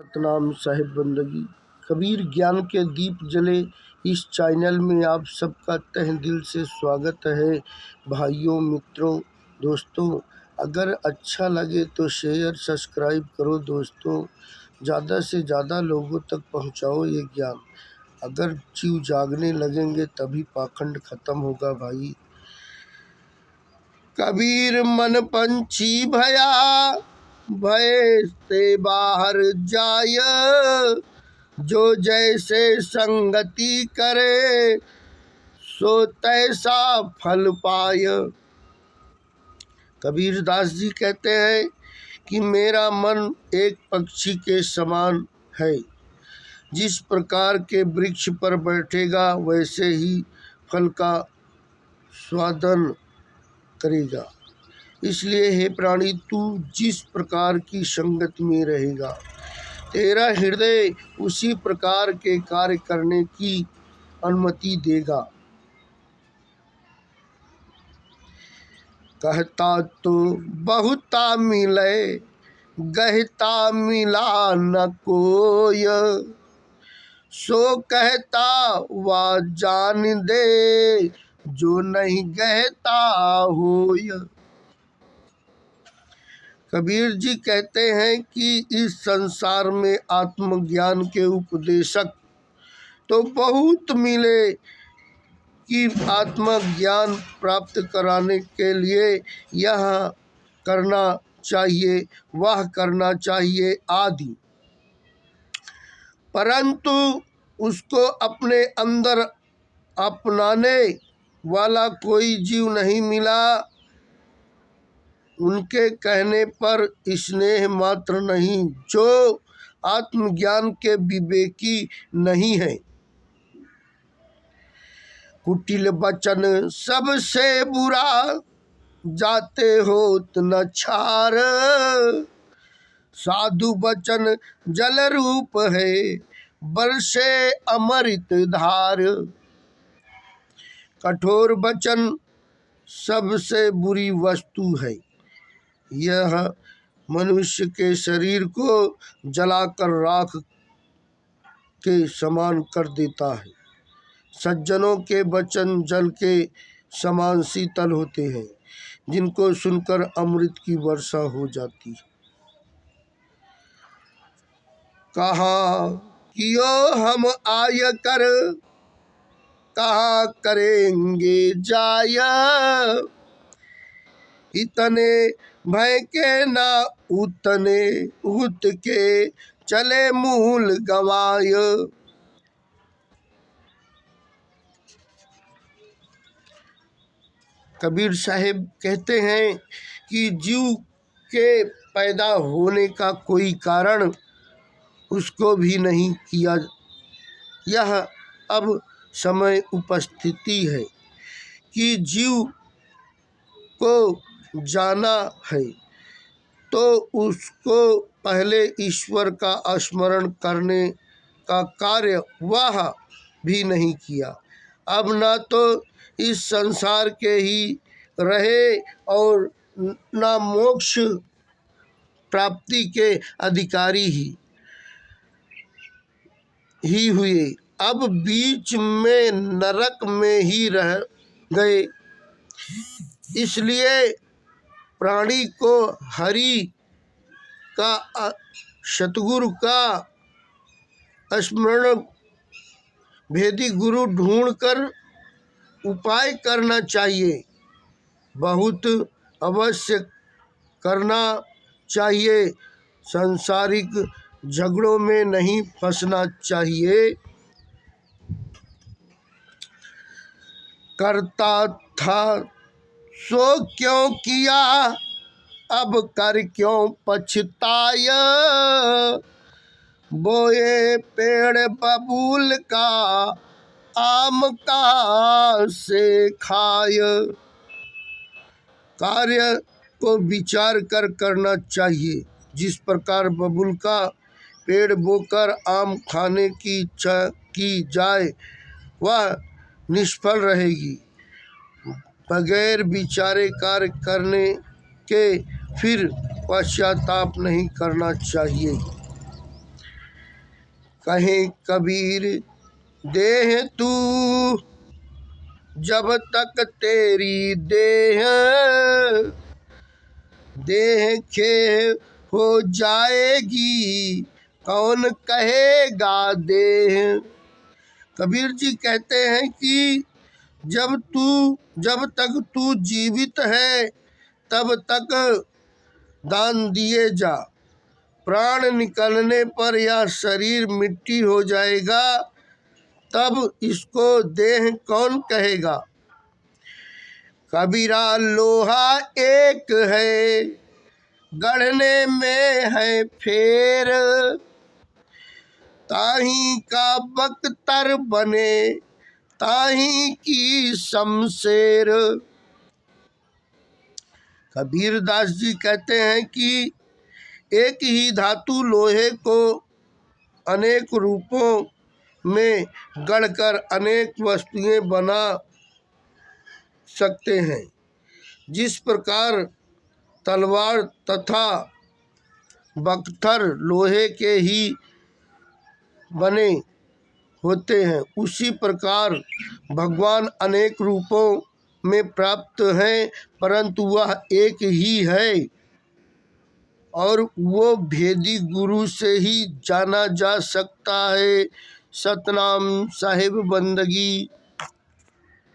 सतनाम साहिब बंदगी। कबीर ज्ञान के दीप जले इस चैनल में आप सबका तहे दिल से स्वागत है। भाइयों, मित्रों, दोस्तों, अगर अच्छा लगे तो शेयर सब्सक्राइब करो दोस्तों। ज़्यादा से ज़्यादा लोगों तक पहुंचाओ ये ज्ञान। अगर जीव जागने लगेंगे तभी पाखंड खत्म होगा भाई। कबीर मन पंछी भया भय से बाहर जाय, जो जैसे संगति करे सो तैसा फल पाय। कबीर दास जी कहते हैं कि मेरा मन एक पक्षी के समान है। जिस प्रकार के वृक्ष पर बैठेगा वैसे ही फल का स्वादन करेगा। इसलिए हे प्राणी, तू जिस प्रकार की संगत में रहेगा तेरा हृदय उसी प्रकार के कार्य करने की अनुमति देगा। कहता तो बहुता मिले गहता मिला न कोय, सो कहता वह जान दे जो नहीं गहता होय। कबीर जी कहते हैं कि इस संसार में आत्मज्ञान के उपदेशक तो बहुत मिले कि आत्मज्ञान प्राप्त कराने के लिए यह करना चाहिए, वह करना चाहिए आदि, परंतु उसको अपने अंदर अपनाने वाला कोई जीव नहीं मिला। उनके कहने पर स्नेह मात्र नहीं, जो आत्मज्ञान के विवेकी नहीं है। कुटिल वचन सबसे बुरा जाते होत न छार, साधु वचन जल रूप है बरसे अमृत धार। कठोर वचन सबसे बुरी वस्तु है। यह मनुष्य के शरीर को जलाकर राख के समान कर देता है। सज्जनों के वचन जल के समान शीतल होते हैं, जिनको सुनकर अमृत की वर्षा हो जाती है। कहा कियो हम आय कर, कहा करेंगे जाया, इतने भय के ना उतने उत के चले मूल गवाय। कबीर साहेब कहते हैं कि जीव के पैदा होने का कोई कारण उसको भी नहीं किया। यह अब समय उपस्थिति है कि जीव को जाना है तो उसको पहले ईश्वर का स्मरण करने का कार्य वह भी नहीं किया। अब ना तो इस संसार के ही रहे और ना मोक्ष प्राप्ति के अधिकारी ही हुए, अब बीच में नरक में ही रह गए। इसलिए प्राणी को हरि का सतगुरु का स्मरण भेदी गुरु ढूंढकर उपाय करना चाहिए, बहुत अवश्य करना चाहिए। सांसारिक झगड़ों में नहीं फंसना चाहिए। करता था सो क्यों किया, अब कर क्यों पछताया, बोए पेड़ बबूल का आम का से खाय। कार्य को विचार कर करना चाहिए। जिस प्रकार बबूल का पेड़ बोकर आम खाने की इच्छा की जाए वह निष्फल रहेगी। बगैर विचारे कार्य करने के फिर पश्चाताप नहीं करना चाहिए। कहे कबीर देह तू जब तक तेरी देह खे हो जाएगी कौन कहेगा देह। कबीर जी कहते हैं कि जब तक तू जीवित है तब तक दान दिए जा, प्राण निकलने पर यह शरीर मिट्टी हो जाएगा तब इसको देह कौन कहेगा। कबीरा लोहा एक है गढ़ने में है फेर, ताही का बख्तर बने ताही की शमशेर। कबीर दास जी कहते हैं कि एक ही धातु लोहे को अनेक रूपों में गढ़कर अनेक वस्तुएं बना सकते हैं। जिस प्रकार तलवार तथा बख्तर लोहे के ही बने होते हैं, उसी प्रकार भगवान अनेक रूपों में प्राप्त हैं, परंतु वह एक ही है और वो भेदी गुरु से ही जाना जा सकता है। सतनाम साहिब बंदगी।